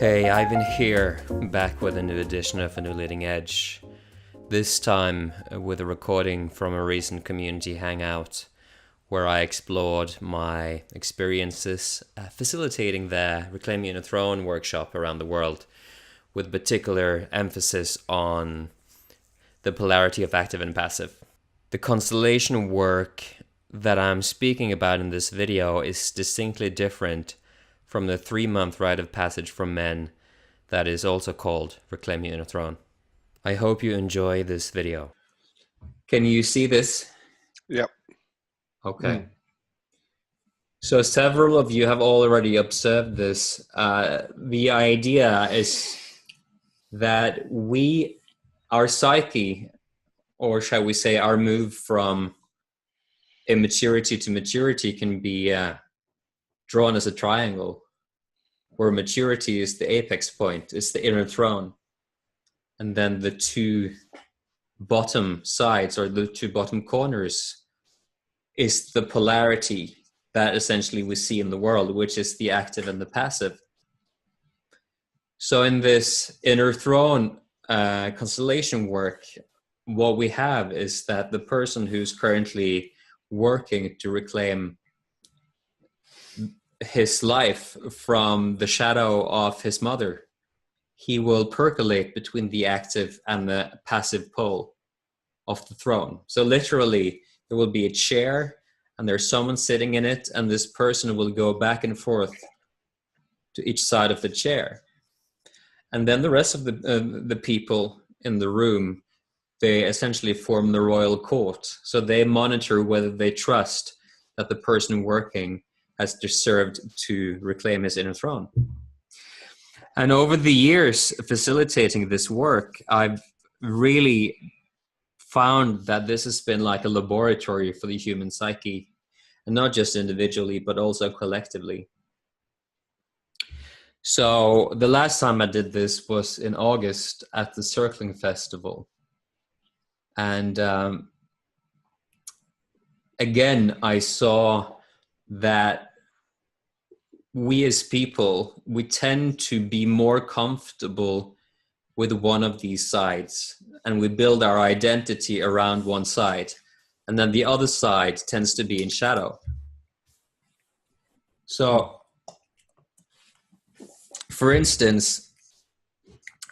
Hey, Eivind here, back with a new edition of A New Leading Edge. This time with a recording from a recent community hangout where I explored my experiences facilitating the Reclaiming Your Throne workshop around the world, with particular emphasis on the polarity of active and passive. The constellation work that I'm speaking about in this video is distinctly different from the 3-month rite of passage from men that is also called Reclaim Your Inner Throne. I hope you enjoy this video. Can you see this? Yep. Okay. So several of you have already observed this. The idea is that our psyche, or shall we say our move from immaturity to maturity, can be drawn as a triangle, where maturity is the apex point, is the inner throne. And then the two bottom sides, or the two bottom corners, is the polarity that essentially we see in the world, which is the active and the passive. So in this inner throne constellation work, what we have is that the person who's currently working to reclaim his life from the shadow of his mother, he will percolate between the active and the passive pole of the throne. So literally, there will be a chair and there's someone sitting in it, and this person will go back and forth to each side of the chair. And then the rest of the people in the room, they essentially form the royal court. So they monitor whether they trust that the person working has deserved to reclaim his inner throne. And over the years facilitating this work, I've really found that this has been like a laboratory for the human psyche, and not just individually, but also collectively. So the last time I did this was in August at the Circling Festival. And again, I saw that we as people, we tend to be more comfortable with one of these sides, and we build our identity around one side, and then the other side tends to be in shadow. So, for instance,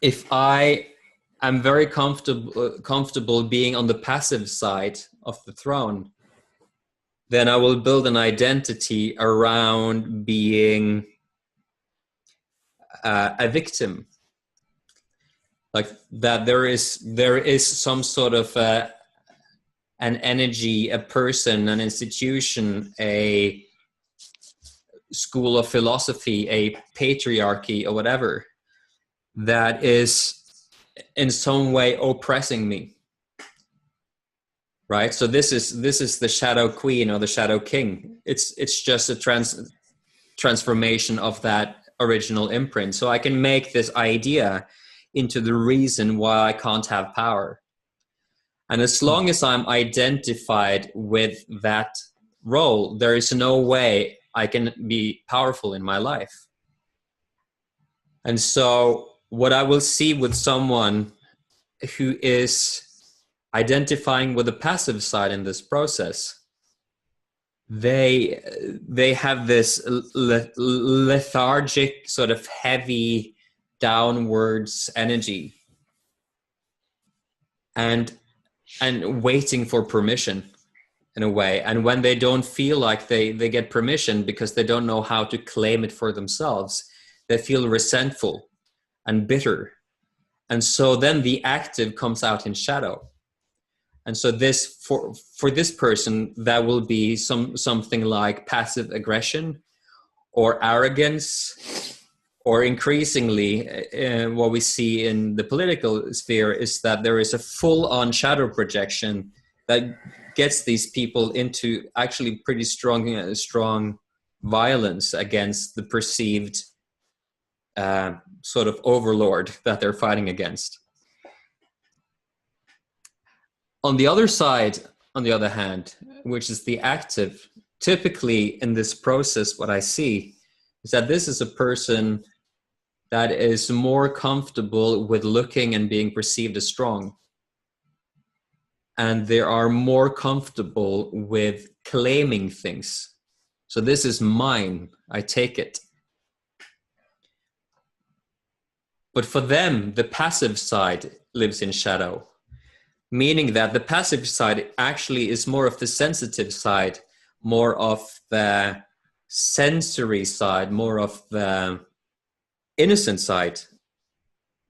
if I am very comfortable being on the passive side of the throne, then I will build an identity around being a victim. Like that there is some sort of an energy, a person, an institution, a school of philosophy, a patriarchy or whatever, that is in some way oppressing me. Right, so this is the shadow queen or the shadow king. It's just a transformation of that original imprint. So I can make this idea into the reason why I can't have power. And as long as I'm identified with that role, there is no way I can be powerful in my life. And so what I will see with someone who is identifying with the passive side in this process, they have this lethargic, sort of heavy, downwards energy, and waiting for permission in a way. And when they don't feel like they get permission because they don't know how to claim it for themselves, they feel resentful and bitter. And so then the active comes out in shadow. And so this, for this person, that will be something like passive aggression or arrogance, or increasingly what we see in the political sphere is that there is a full-on shadow projection that gets these people into actually pretty strong violence against the perceived sort of overlord that they're fighting against. On the other side, on the other hand, which is the active, typically in this process, what I see is that this is a person that is more comfortable with looking and being perceived as strong. And they are more comfortable with claiming things. So this is mine, I take it. But for them, the passive side lives in shadow, meaning that the passive side actually is more of the sensitive side, more of the sensory side, more of the innocent side.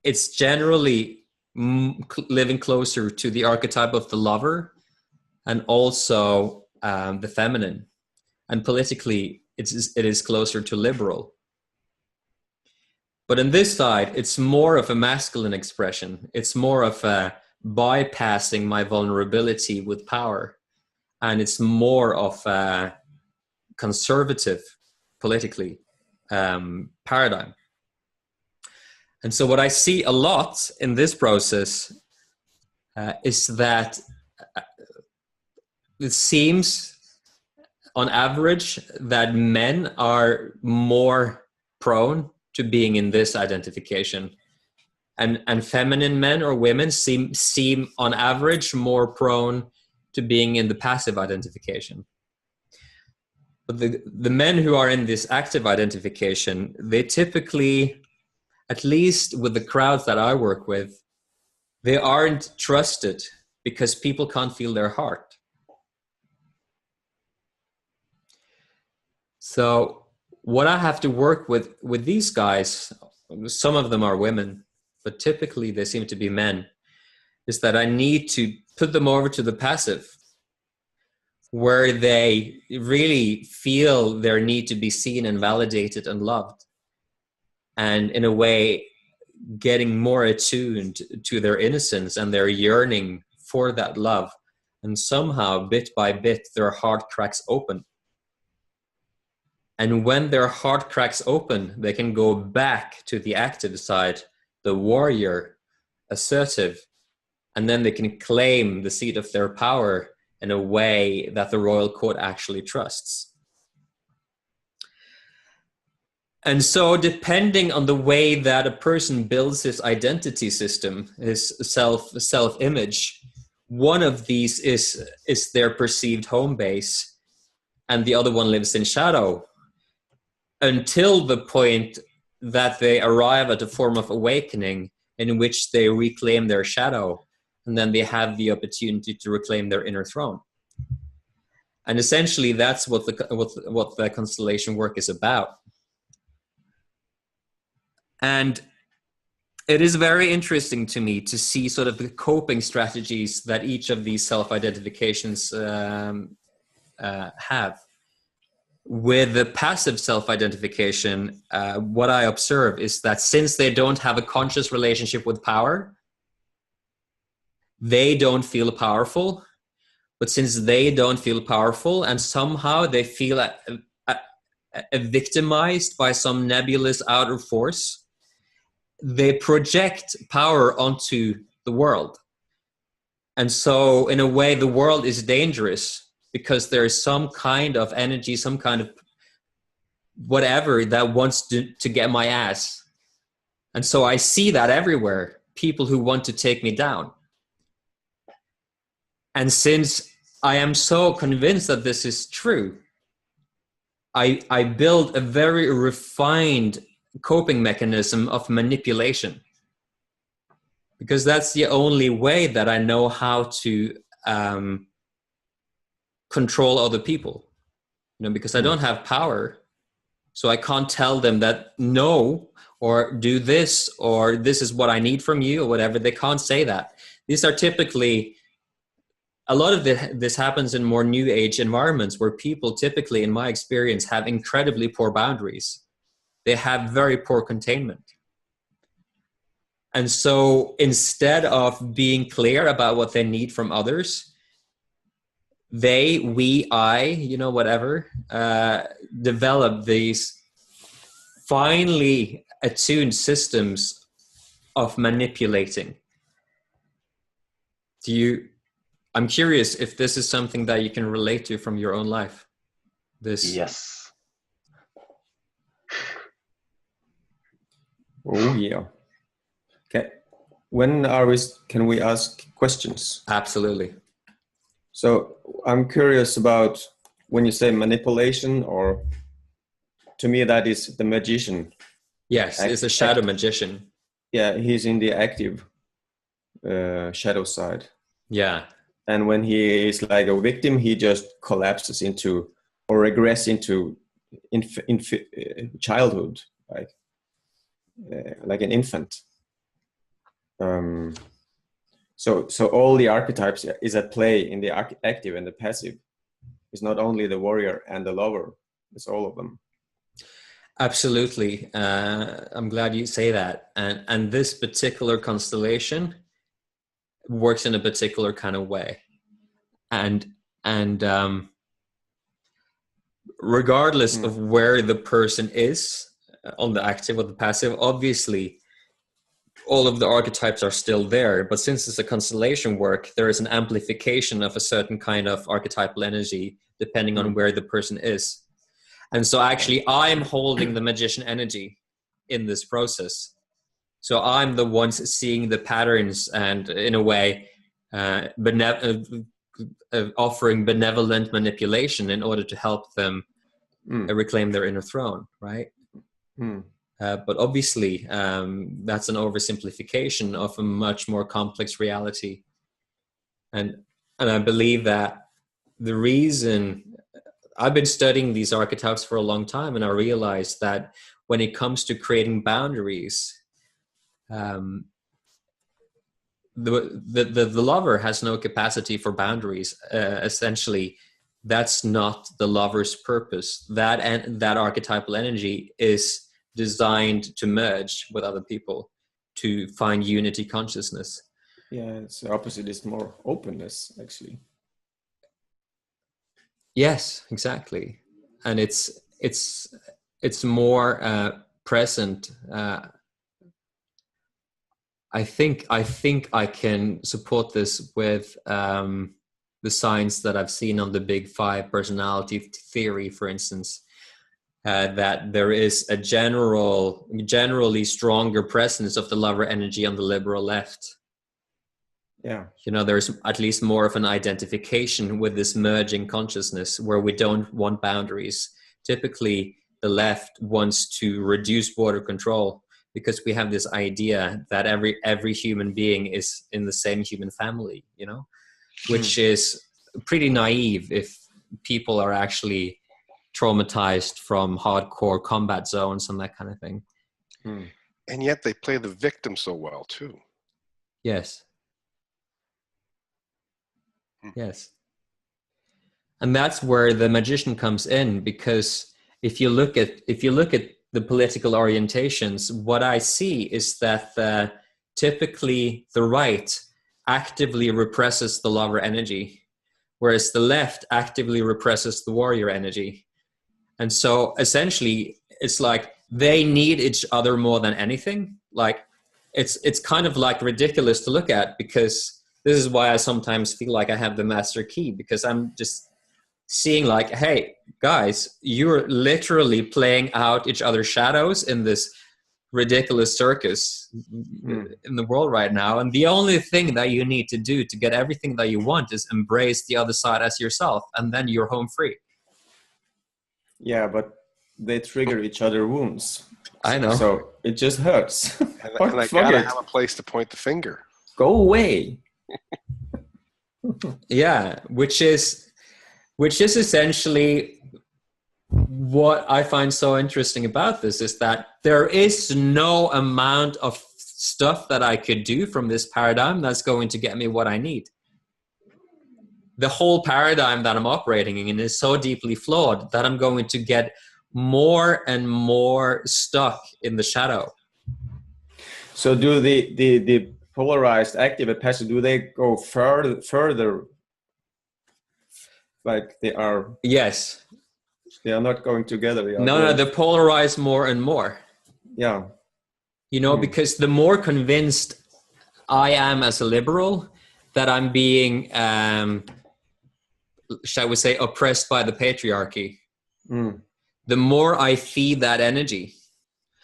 It's generally living closer to the archetype of the lover and also the feminine. And politically, it is closer to liberal. But on this side, it's more of a masculine expression. It's more of a bypassing my vulnerability with power. And it's more of a conservative, politically, paradigm. And so what I see a lot in this process is that it seems on average that men are more prone to being in this identification, and feminine men or women seem on average more prone to being in the passive identification. But the men who are in this active identification, they typically, at least with the crowds that I work with, they aren't trusted because people can't feel their heart. So what I have to work with these guys, some of them are women, but typically they seem to be men, is that I need to put them over to the passive, where they really feel their need to be seen and validated and loved. And in a way, getting more attuned to their innocence and their yearning for that love. And somehow, bit by bit, their heart cracks open. And when their heart cracks open, they can go back to the active side, the warrior, assertive, and then they can claim the seat of their power in a way that the royal court actually trusts. And so depending on the way that a person builds his identity system, his self-image, one of these is their perceived home base, and the other one lives in shadow, until the point that they arrive at a form of awakening in which they reclaim their shadow, and then they have the opportunity to reclaim their inner throne. And essentially that's what the constellation work is about. And it is very interesting to me to see sort of the coping strategies that each of these self-identifications have. With the passive self-identification, what I observe is that since they don't have a conscious relationship with power, they don't feel powerful. But since they don't feel powerful and somehow they feel victimized by some nebulous outer force, they project power onto the world. And so in a way, the world is dangerous because there is some kind of energy, some kind of whatever that wants to get my ass. And so I see that everywhere, people who want to take me down. And since I am so convinced that this is true, I build a very refined coping mechanism of manipulation, because that's the only way that I know how to control other people, because I don't have power, so I can't tell them that no, or do this, or this is what I need from you, or whatever. They can't say that. These are typically, a lot of this happens in more new age environments where people typically, in my experience, have incredibly poor boundaries. They have very poor containment. And so instead of being clear about what they need from others, they, we, I, whatever, develop these finely attuned systems of manipulating. I'm curious if this is something that you can relate to from your own life. Yes. Oh yeah. Okay. Can we ask questions? Absolutely. So I'm curious about when you say manipulation, or to me that is the magician. Yes, it's a shadow magician. Yeah, he's in the active shadow side. Yeah. And when he is like a victim, he just collapses into or regress into childhood, like an infant. So all the archetypes is at play in the active and the passive. It's not only the warrior and the lover; it's all of them. Absolutely. I'm glad you say that. And this particular constellation works in a particular kind of way. And regardless of where the person is on the active or the passive, obviously all of the archetypes are still there. But since it's a constellation work, there is an amplification of a certain kind of archetypal energy depending on where the person is. And so actually I'm holding the magician energy in this process. So I'm the ones seeing the patterns and in a way offering benevolent manipulation in order to help them reclaim their inner throne, right? But obviously that's an oversimplification of a much more complex reality. And I believe that the reason I've been studying these archetypes for a long time, and I realized that when it comes to creating boundaries, the lover has no capacity for boundaries. Essentially, that's not the lover's purpose. That archetypal energy is designed to merge with other people, to find unity consciousness. Yeah, it's the opposite. It's more openness, actually. Yes, exactly, and it's more present. I think I can support this with the signs that I've seen on the Big Five personality theory, for instance, that there is a generally stronger presence of the lover energy on the liberal left. Yeah. You know, there's at least more of an identification with this merging consciousness where we don't want boundaries. Typically, the left wants to reduce border control because we have this idea that every human being is in the same human family, you know, which is pretty naive if people are actually traumatized from hardcore combat zones and that kind of thing. And yet they play the victim so well, too. Yes. Yes. And that's where the magician comes in, because if you look at the political orientations, what I see is that typically the right actively represses the lover energy, whereas the left actively represses the warrior energy. And so essentially it's like they need each other more than anything. Like it's kind of like ridiculous to look at, because this is why I sometimes feel like I have the master key, because I'm just seeing like, hey, guys, you're literally playing out each other's shadows in this ridiculous circus in the world right now. And the only thing that you need to do to get everything that you want is embrace the other side as yourself, and then you're home free. Yeah, but they trigger each other wounds. I know. So it just hurts. And I gotta have a place to point the finger. Go away. Yeah, which is essentially what I find so interesting about this, is that there is no amount of stuff that I could do from this paradigm that's going to get me what I need. The whole paradigm that I'm operating in is so deeply flawed that I'm going to get more and more stuck in the shadow. So do the polarized active and passive, do they go further? Like they are? Yes. They are not going together. No, they're polarized more and more. Yeah. You know, because the more convinced I am as a liberal that I'm being, shall we say, oppressed by the patriarchy, the more I feed that energy.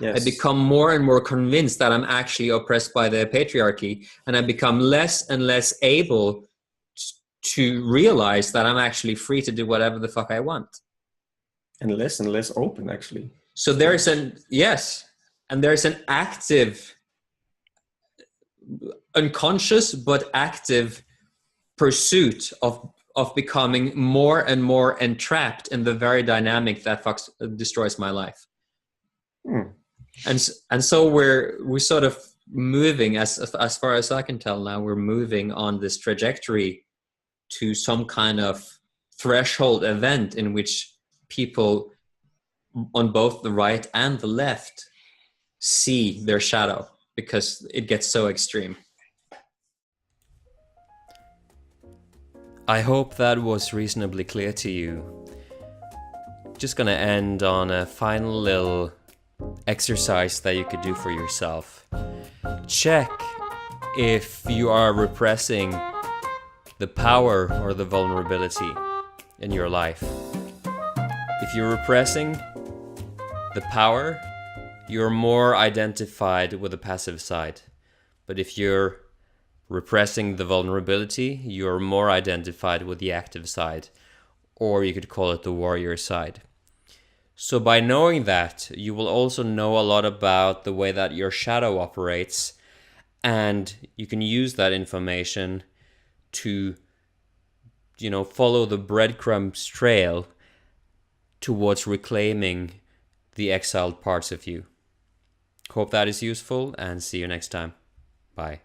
Yes. I become more and more convinced that I'm actually oppressed by the patriarchy, and I become less and less able to realize that I'm actually free to do whatever the fuck I want. And less open, actually. So there's an active, unconscious but active pursuit of becoming more and more entrapped in the very dynamic that destroys my life. And so we're sort of moving, as far as I can tell now, we're moving on this trajectory to some kind of threshold event in which people on both the right and the left see their shadow, because it gets so extreme. I hope that was reasonably clear to you. Just gonna end on a final little exercise that you could do for yourself. Check if you are repressing the power or the vulnerability in your life. If you're repressing the power, you're more identified with the passive side. But if you're repressing the vulnerability, you're more identified with the active side, or you could call it the warrior side. So by knowing that, you will also know a lot about the way that your shadow operates, and you can use that information to, follow the breadcrumbs trail towards reclaiming the exiled parts of you. Hope that is useful, and see you next time. Bye.